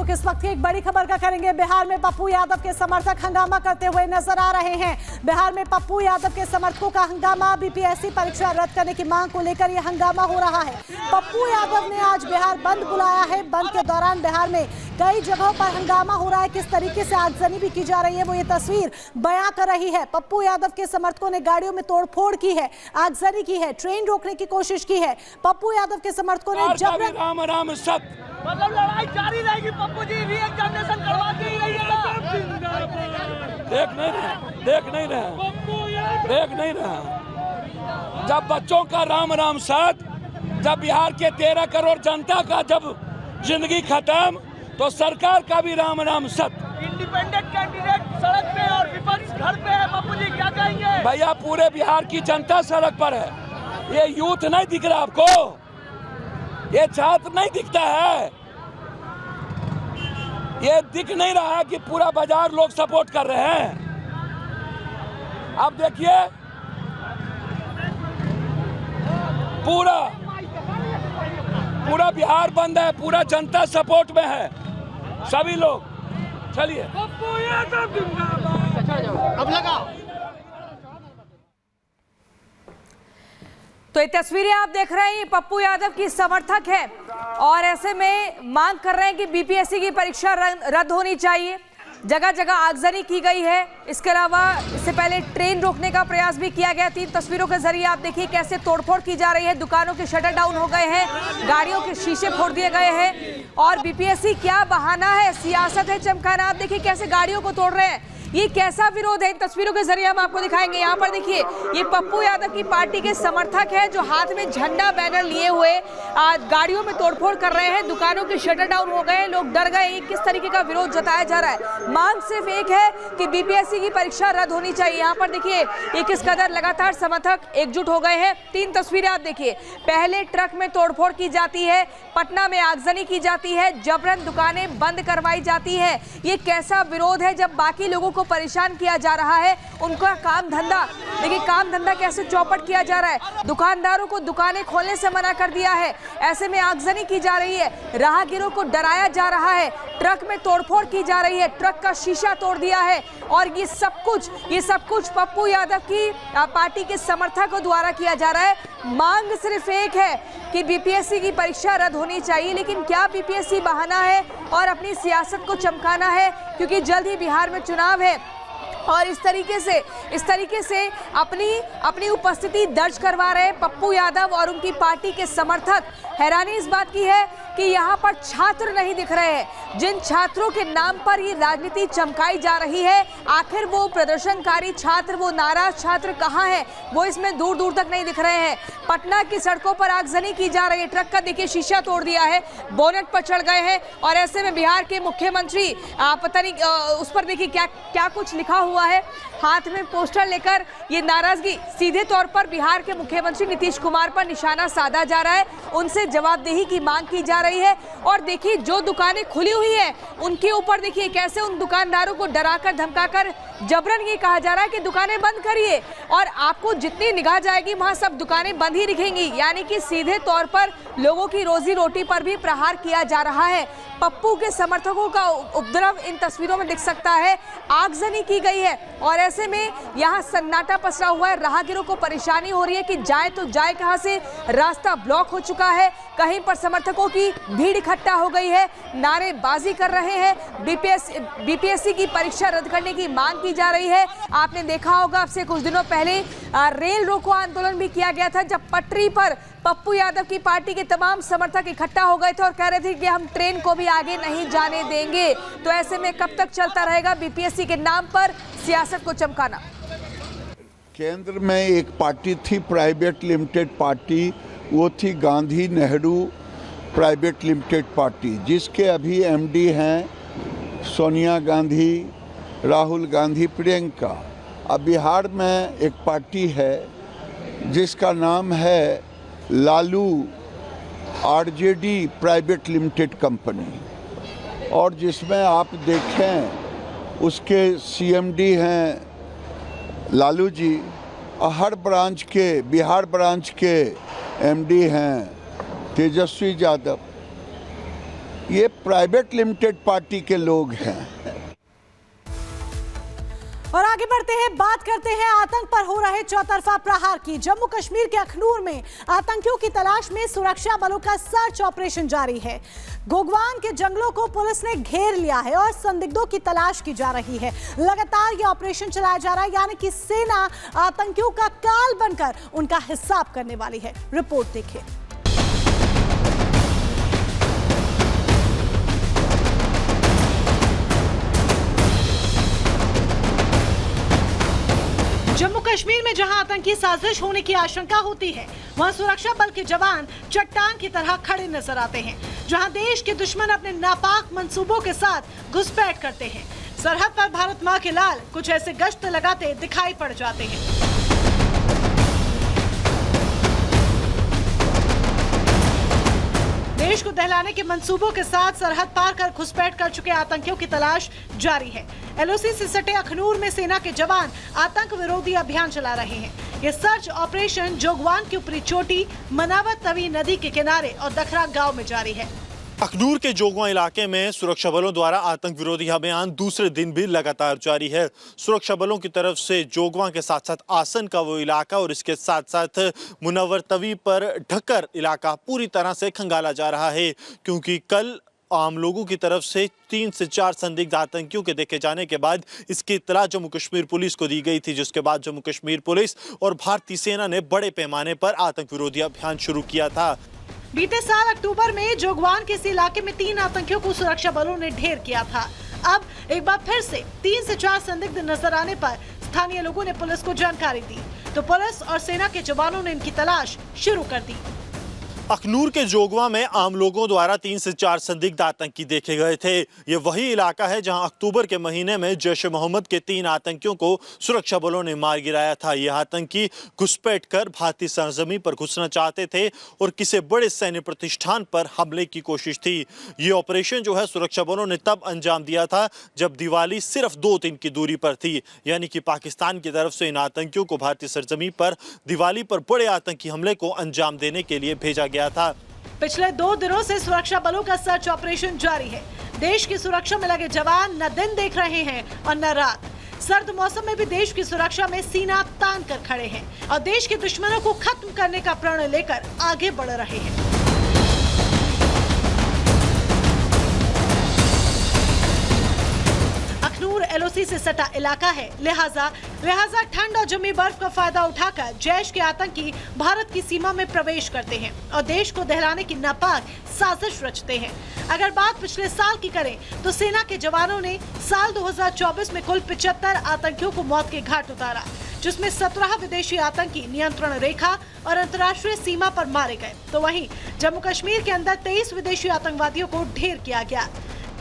रुख इस वक्त की एक बड़ी खबर का करेंगे। बिहार में पप्पू यादव के समर्थक हंगामा करते हुए नजर आ रहे हैं। बिहार में पप्पू यादव के समर्थकों का हंगामा, बीपीएससी परीक्षा रद्द करने की मांग को लेकर यह हंगामा हो रहा है। पप्पू यादव ने आज बिहार बंद बुलाया है। बंद के दौरान बिहार में कई जगहों पर हंगामा हो रहा है। किस तरीके से आगजनी भी की जा रही है वो ये तस्वीर बयां कर रही है। पप्पू यादव के समर्थकों ने गाड़ियों में तोड़फोड़ की है, आगजनी की है, ट्रेन रोकने की कोशिश की है। पप्पू यादव के समर्थकों ने जबरन राम राम सब मतलब लड़ाई जारी रहेगी। पप्पू जी रीएग्जामिनेशन करवाते ही रहिएगा। देख नहीं रहा जब बच्चों का राम राम साथ, जब बिहार के 13 करोड़ जनता का जब जिंदगी खत्म, तो सरकार का भी राम राम सत। इंडिपेंडेंट कैंडिडेट सड़क पे और विपक्ष घर पे है। पप्पू जी क्या कहेंगे? भैया पूरे बिहार की जनता सड़क पर है। ये यूथ नहीं दिख रहा आपको? ये छात्र नहीं दिखता है? ये दिख नहीं रहा है कि पूरा बाजार लोग सपोर्ट कर रहे हैं? अब देखिए पूरा बिहार बंद है, पूरा जनता सपोर्ट में है, सभी लोग। चलिए अब लगाओ। तो ये तस्वीरें आप देख रहे हैं, ये पप्पू यादव की समर्थक है और ऐसे में मांग कर रहे हैं कि बीपीएससी की परीक्षा रद्द होनी चाहिए। जगह जगह आगजनी की गई है। इसके अलावा इससे पहले ट्रेन रोकने का प्रयास भी किया गया। 3 तस्वीरों के जरिए आप देखिए कैसे तोड़फोड़ की जा रही है। दुकानों के शटर डाउन हो गए हैं, गाड़ियों के शीशे फोड़ दिए गए हैं। और बीपीएससी क्या बहाना है, सियासत है चमकाना। आप देखिए कैसे गाड़ियों को तोड़ रहे हैं। ये कैसा विरोध है, इन तस्वीरों के जरिए हम आपको दिखाएंगे। यहाँ पर देखिए ये पप्पू यादव की पार्टी के समर्थक है जो हाथ में झंडा बैनर लिए हुए गाड़ियों में तोड़फोड़ कर रहे हैं। दुकानों के शटर डाउन हो गए, लोग डर गए। किस तरीके का विरोध जताया जा रहा है? मांग सिर्फ एक है कि बीपीएससी की परीक्षा रद्द होनी चाहिए। यहाँ पर देखिए ये किस कदर लगातार समर्थक एकजुट हो गए हैं। 3 तस्वीरें आप देखिए। पहले ट्रक में तोड़फोड़ की जाती है, पटना में आगजनी की जाती है, जबरन दुकानें बंद करवाई जाती है। ये कैसा विरोध है जब बाकी लोगों को परेशान किया जा रहा है। उनका काम धंधा देखिए, काम धंधा कैसे चौपट किया जा रहा है। दुकानदारों को दुकानें खोलने से मना कर दिया है। ऐसे में आगजनी की जा रही है, राहगीरों को डराया जा रहा है, ट्रक में तोड़फोड़ की जा रही है, ट्रक का शीशा तोड़ दिया है। और ये सब कुछ पप्पू यादव की पार्टी के समर्थकों द्वारा किया जा रहा है। मांग सिर्फ एक है कि बीपीएससी की परीक्षा रद्द होनी चाहिए। लेकिन क्या बीपीएससी बहाना है और अपनी सियासत को चमकाना है? क्योंकि जल्द ही बिहार में चुनाव है और इस तरीके से अपनी उपस्थिति दर्ज करवा रहे पप्पू यादव और उनकी पार्टी के समर्थक। हैरानी इस बात की है कि यहाँ पर छात्र नहीं दिख रहे हैं। जिन छात्रों के नाम पर ये राजनीति चमकाई जा रही है, आखिर वो प्रदर्शनकारी छात्र, वो नाराज छात्र कहाँ हैं? वो इसमें दूर दूर तक नहीं दिख रहे हैं। पटना की सड़कों पर आगजनी की जा रही है। ट्रक का देखिए शीशा तोड़ दिया है, बोनेट पर चढ़ गए हैं। और ऐसे में बिहार के मुख्यमंत्री पता नहीं उस पर देखिए क्या कुछ लिखा हुआ है, हाथ में पोस्टर लेकर ये नाराजगी सीधे तौर पर बिहार के मुख्यमंत्री नीतीश कुमार पर निशाना साधा जा रहा है। उनसे जवाबदेही की मांग की जा रही है। और देखिए जो दुकानें खुली हुई है उनके ऊपर देखिए कैसे उन दुकानदारों को डराकर धमकाकर जबरन ये कहा जा रहा है कि दुकानें बंद करिए और आपको जितनी निगाह जाएगी वहां सब दुकानें बंद ही दिखेंगी। यानी कि सीधे तौर पर लोगों की रोजी रोटी पर भी प्रहार किया जा रहा है। पप्पू के समर्थकों का उपद्रव इन तस्वीरों में दिख सकता है। आगजनी की गई है और ऐसे में यहाँ सन्नाटा पसरा हुआ है। राहगीरों को परेशानी हो रही है कि जाए तो जाए कहाँ से, रास्ता ब्लॉक हो चुका है। कहीं पर समर्थकों की भीड़ इकट्ठा हो गई है, नारेबाजी कर रहे हैं। बीपीएससी की परीक्षा रद्द करने की मांग की जा रही है। आपने देखा होगा अब से कुछ दिनों पहले रेल रोको आंदोलन भी किया गया था, जब पटरी पर पप्पू यादव की पार्टी के तमाम समर्थक इकट्ठा हो गए थे और कह रहे थे कि हम ट्रेन को भी आगे नहीं जाने देंगे। तो ऐसे में कब तक चलता रहेगा बीपीएससी के नाम पर सियासत को चमकाना? केंद्र में एक पार्टी थी, प्राइवेट लिमिटेड पार्टी, वो थी Gandhi Nehru private limited party, जिसके अभी एमडी हैं सोनिया गांधी, राहुल गांधी, प्रियंका। अब बिहार में एक पार्टी है जिसका नाम है Lalu RJD private limited company, और जिसमें आप देखें उसके सीएमडी हैं लालू जी, हर ब्रांच के, बिहार ब्रांच के एमडी हैं तेजस्वी यादव। ये प्राइवेट लिमिटेड पार्टी के लोग हैं। और आगे बढ़ते हैं, बात करते हैं आतंक पर हो रहे चौतरफा प्रहार की। जम्मू कश्मीर के अखनूर में आतंकियों की तलाश में सुरक्षा बलों का सर्च ऑपरेशन जारी है। गोगवान के जंगलों को पुलिस ने घेर लिया है और संदिग्धों की तलाश की जा रही है। लगातार ये ऑपरेशन चलाया जा रहा है, यानी कि सेना आतंकियों का काल बनकर उनका हिसाब करने वाली है। रिपोर्ट देखिए। जम्मू कश्मीर में जहां आतंकी साजिश होने की आशंका होती है, वहां सुरक्षा बल के जवान चट्टान की तरह खड़े नजर आते हैं। जहां देश के दुश्मन अपने नापाक मंसूबों के साथ घुसपैठ करते हैं, सरहद पर भारत मां के लाल कुछ ऐसे गश्त लगाते दिखाई पड़ जाते हैं। देश को दहलाने के मंसूबों के साथ सरहद पार कर घुसपैठ कर चुके आतंकियों की तलाश जारी है। एलओसी से सटे अखनूर में सेना के जवान आतंक विरोधी अभियान चला रहे हैं। ये सर्च ऑपरेशन जोगवान की ऊपरी चोटी, मनावत तवी नदी के किनारे और दखरा गांव में जारी है। अखनूर के जोगवा इलाके में सुरक्षा बलों द्वारा आतंक विरोधी अभियान दूसरे दिन भी लगातार जारी है। सुरक्षा बलों की तरफ से जोगवा के साथ साथ आसन का वो इलाका और इसके साथ साथ मुनव्वर तवी पर ढक्कर इलाका पूरी तरह से खंगाला जा रहा है, क्योंकि कल आम लोगों की तरफ से 3 से 4 संदिग्ध आतंकियों के देखे जाने के बाद इसकी इत्तला जम्मू कश्मीर पुलिस को दी गई थी, जिसके बाद जम्मू कश्मीर पुलिस और भारतीय सेना ने बड़े पैमाने पर आतंक विरोधी अभियान शुरू किया था। बीते साल अक्टूबर में जोगवान के इस इलाके में 3 आतंकियों को सुरक्षा बलों ने ढेर किया था। अब एक बार फिर से 3 से 4 संदिग्ध नजर आने पर स्थानीय लोगों ने पुलिस को जानकारी दी, तो पुलिस और सेना के जवानों ने इनकी तलाश शुरू कर दी। अखनूर के जोगवा में आम लोगों द्वारा 3 से 4 संदिग्ध आतंकी देखे गए थे। ये वही इलाका है जहां अक्टूबर के महीने में जैश-ए-मोहम्मद के 3 आतंकियों को सुरक्षा बलों ने मार गिराया था। ये आतंकी घुसपैठ कर भारतीय सरजमीं पर घुसना चाहते थे और किसी बड़े सैन्य प्रतिष्ठान पर हमले की कोशिश थी। ये ऑपरेशन जो है सुरक्षा बलों ने तब अंजाम दिया था जब दिवाली सिर्फ 2 दिन की दूरी पर थी, यानी कि पाकिस्तान की तरफ से इन आतंकियों को भारतीय सरजमीं पर दिवाली पर बड़े आतंकी हमले को अंजाम देने के लिए भेजा गया था। पिछले 2 दिनों से सुरक्षा बलों का सर्च ऑपरेशन जारी है। देश की सुरक्षा में लगे जवान न दिन देख रहे हैं और न रात। सर्द मौसम में भी देश की सुरक्षा में सीना तान कर खड़े हैं और देश के दुश्मनों को खत्म करने का प्रण लेकर आगे बढ़ रहे हैं। अखनूर एलओसी से सटा इलाका है, लिहाजा ठंड और जमी बर्फ का फायदा उठाकर जैश के आतंकी भारत की सीमा में प्रवेश करते हैं और देश को दहलाने की नापाक साजिश रचते हैं। अगर बात पिछले साल की करें तो सेना के जवानों ने साल 2024 में कुल 75 आतंकियों को मौत के घाट उतारा, जिसमें 17 विदेशी आतंकी नियंत्रण रेखा और अंतर्राष्ट्रीय सीमा पर मारे गए, तो वहीं जम्मू कश्मीर के अंदर 23 विदेशी आतंकवादियों को ढेर किया गया।